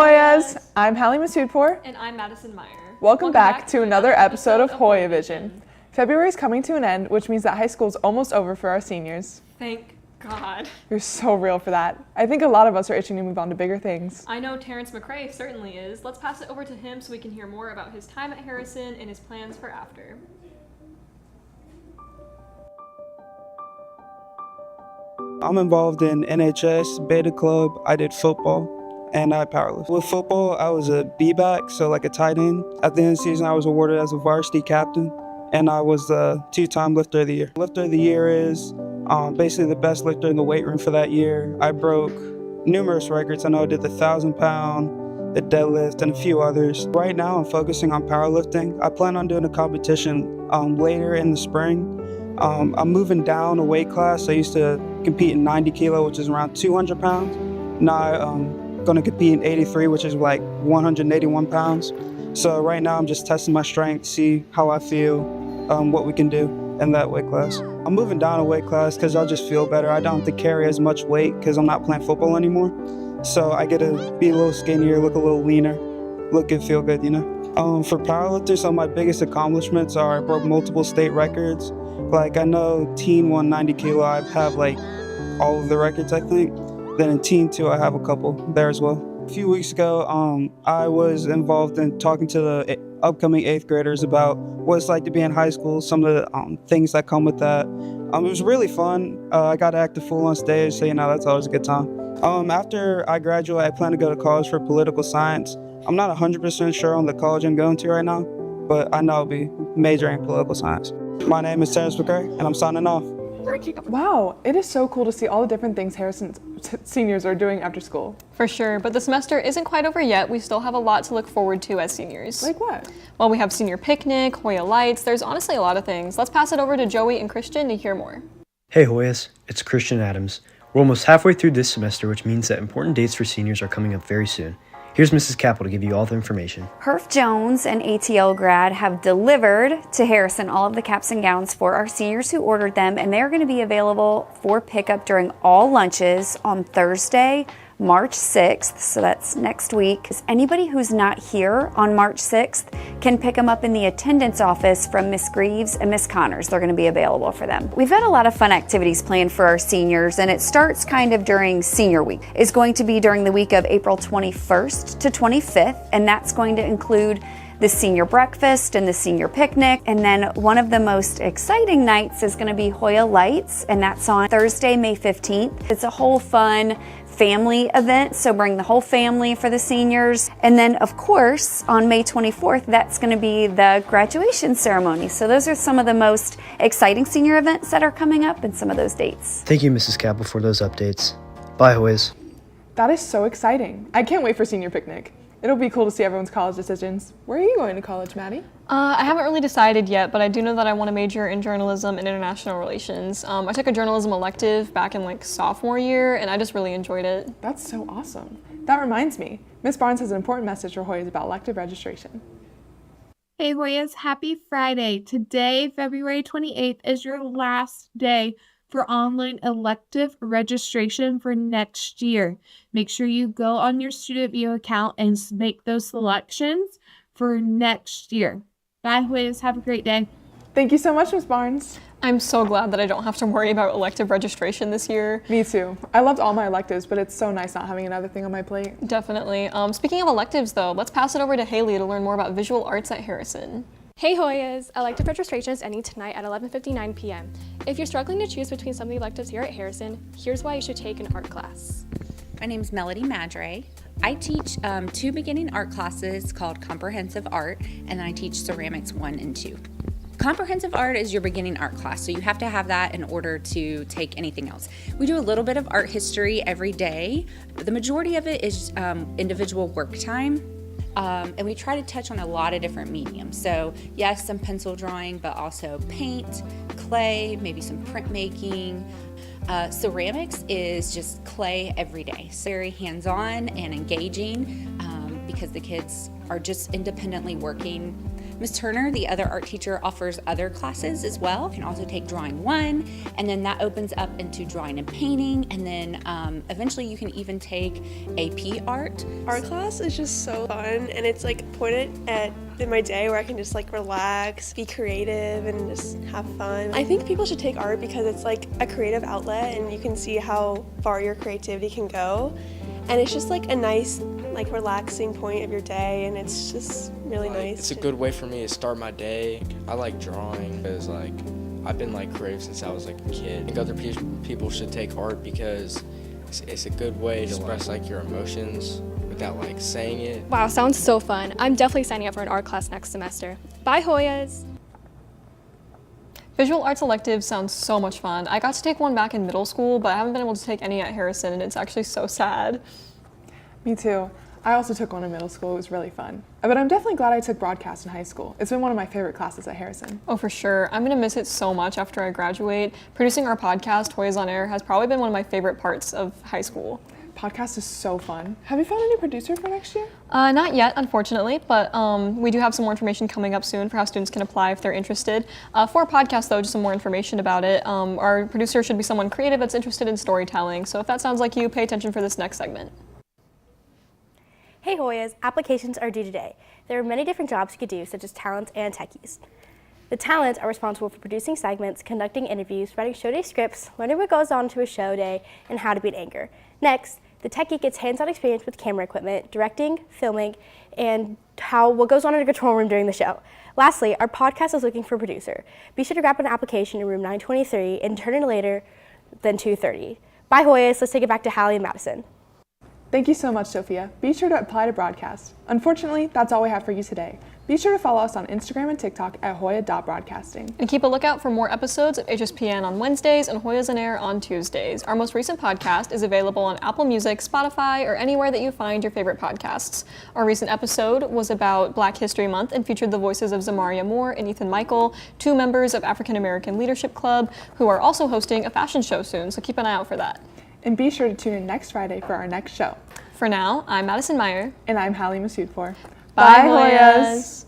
Hoyas! I'm Hallie Masoodpour. And I'm Madison Meyer. Welcome back to another episode of HoyaVision. February is coming to an end, which means that high school is almost over for our seniors. Thank God. You're so real for that. I think a lot of us are itching to move on to bigger things. I know Terrence McCrae certainly is. Let's pass it over to him so we can hear more about his time at Harrison and his plans for after. I'm involved in NHS, Beta Club, I did football, and I powerlift. With football, I was a B-back, so like a tight end. At the end of the season, I was awarded as a varsity captain, and I was the two-time lifter of the year. Lifter of the year is basically the best lifter in the weight room for that year. I broke numerous records. I know I did the 1,000-pound, the deadlift, and a few others. Right now, I'm focusing on powerlifting. I plan on doing a competition later in the spring. I'm moving down a weight class. I used to compete in 90 kilo, which is around 200 pounds. Now I'm going to compete in 83, which is like 181 pounds. So right now I'm just testing my strength, see how I feel, what we can do in that weight class. I'm moving down a weight class because I'll just feel better. I don't have to carry as much weight because I'm not playing football anymore. So I get to be a little skinnier, look a little leaner, look and feel good, you know. For powerlifters, some of my biggest accomplishments are I broke multiple state records. Like I know teen 190 kilo, I have like all of the records, I think. Then in teen 2, I have a couple there as well. A few weeks ago, I was involved in talking to the upcoming 8th graders about what it's like to be in high school, some of the things that come with that. It was really fun. I got to act a fool on stage, so that's always a good time. After I graduate, I plan to go to college for political science. I'm not 100% sure on the college I'm going to right now, but I know I'll be majoring in political science. My name is Terrence McCrae, and I'm signing off. Wow, it is so cool to see all the different things Harrison's seniors are doing after school. For sure, but the semester isn't quite over yet. We still have a lot to look forward to as seniors. Like what? Well, we have senior picnic, Hoya Lights. There's honestly a lot of things. Let's pass it over to Joey and Christian to hear more. Hey Hoyas, it's Christian Adams. We're almost halfway through this semester, which means that important dates for seniors are coming up very soon. Here's Mrs. Capel to give you all the information. Herf Jones and ATL Grad have delivered to Harrison all of the caps and gowns for our seniors who ordered them, and they're going to be available for pickup during all lunches on Thursday, March 6th, so that's next week. Anybody who's not here on March 6th can pick them up in the attendance office from Miss Greaves and Miss Connors. They're going to be available for them. We've got a lot of fun activities planned for our seniors, and it starts kind of during senior week. It's going to be during the week of April 21st to 25th, and that's going to include the senior breakfast and the senior picnic. And then one of the most exciting nights is going to be Hoya Lights, and that's on Thursday, May 15th. It's a whole fun family event, so bring the whole family for the seniors. And then of course on May 24th, that's going to be the graduation ceremony. So those are some of the most exciting senior events that are coming up and some of those dates. Thank you, Mrs. Capel, for those updates. Bye, Hoyas. That is so exciting. I can't wait for senior picnic. It'll be cool to see everyone's college decisions. Where are you going to college, Maddie? I haven't really decided yet, but I do know that I want to major in journalism and international relations. I took a journalism elective back in sophomore year, and I just really enjoyed it. That's so awesome. That reminds me, Miss Barnes has an important message for Hoyas about elective registration. Hey Hoyas, happy Friday. Today, February 28th, is your last day for online elective registration for next year. Make sure you go on your Student View account and make those selections for next year. Bye, Hoyas. Have a great day. Thank you so much, Miss Barnes. I'm so glad that I don't have to worry about elective registration this year. Me too. I loved all my electives, but it's so nice not having another thing on my plate. Definitely. Speaking of electives, though, let's pass it over to Haley to learn more about visual arts at Harrison. Hey Hoyas! Elective registration is ending tonight at 11:59 p.m. If you're struggling to choose between some of the electives here at Harrison, here's why you should take an art class. My name's Melody Madre. I teach 2 beginning art classes called Comprehensive Art, and I teach Ceramics 1 and 2. Comprehensive Art is your beginning art class, so you have to have that in order to take anything else. We do a little bit of art history every day, but the majority of it is individual work time. And we try to touch on a lot of different mediums. So yes, some pencil drawing, but also paint, clay, maybe some printmaking. Ceramics is just clay every day. So very hands-on and engaging because the kids are just independently working Miss Turner, the other art teacher, offers other classes as well. You can also take Drawing 1, and then that opens up into drawing and painting, and then eventually you can even take AP art. Art class is just so fun, and it's like pointed at in my day where I can just like relax, be creative, and just have fun. I think people should take art because it's like a creative outlet, and you can see how far your creativity can go. And it's just like a nice, like relaxing point of your day, and it's just really nice. It's a good way for me to start my day. I like drawing because like I've been like creative since I was like a kid. I think other people should take art because it's a good way to express like your emotions without like saying it. Wow, sounds so fun. I'm definitely signing up for an art class next semester. Bye, Hoyas! Visual arts electives sounds so much fun. I got to take one back in middle school, but I haven't been able to take any at Harrison, and it's actually so sad. Me too. I also took one in middle school. It was really fun. But I'm definitely glad I took broadcast in high school. It's been one of my favorite classes at Harrison. Oh, for sure. I'm gonna miss it so much after I graduate. Producing our podcast, Hoyas on Air, has probably been one of my favorite parts of high school. Podcast is so fun. Have you found a new producer for next year? Not yet, unfortunately, but we do have some more information coming up soon for how students can apply if they're interested. For a podcast, though, just some more information about it. Our producer should be someone creative that's interested in storytelling. So if that sounds like you, pay attention for this next segment. Hey Hoyas, applications are due today. There are many different jobs you could do, such as talents and techies. The talents are responsible for producing segments, conducting interviews, writing show day scripts, learning what goes on to a show day, and how to be an anchor. Next, the techie gets hands-on experience with camera equipment, directing, filming, and what goes on in a control room during the show. Lastly, our podcast is looking for a producer. Be sure to grab an application in room 923 and turn in later than 2:30. Bye Hoyas, let's take it back to Hallie and Madison. Thank you so much, Sophia. Be sure to apply to broadcast. Unfortunately, that's all we have for you today. Be sure to follow us on Instagram and TikTok at hoya.broadcasting. And keep a lookout for more episodes of HSPN on Wednesdays and Hoyas on Air on Tuesdays. Our most recent podcast is available on Apple Music, Spotify, or anywhere that you find your favorite podcasts. Our recent episode was about Black History Month and featured the voices of Zamaria Moore and Ethan Michael, 2 members of African American Leadership Club, who are also hosting a fashion show soon, so keep an eye out for that. And be sure to tune in next Friday for our next show. For now, I'm Madison Meyer. And I'm Hallie Masoodpour. Bye, Hoyas!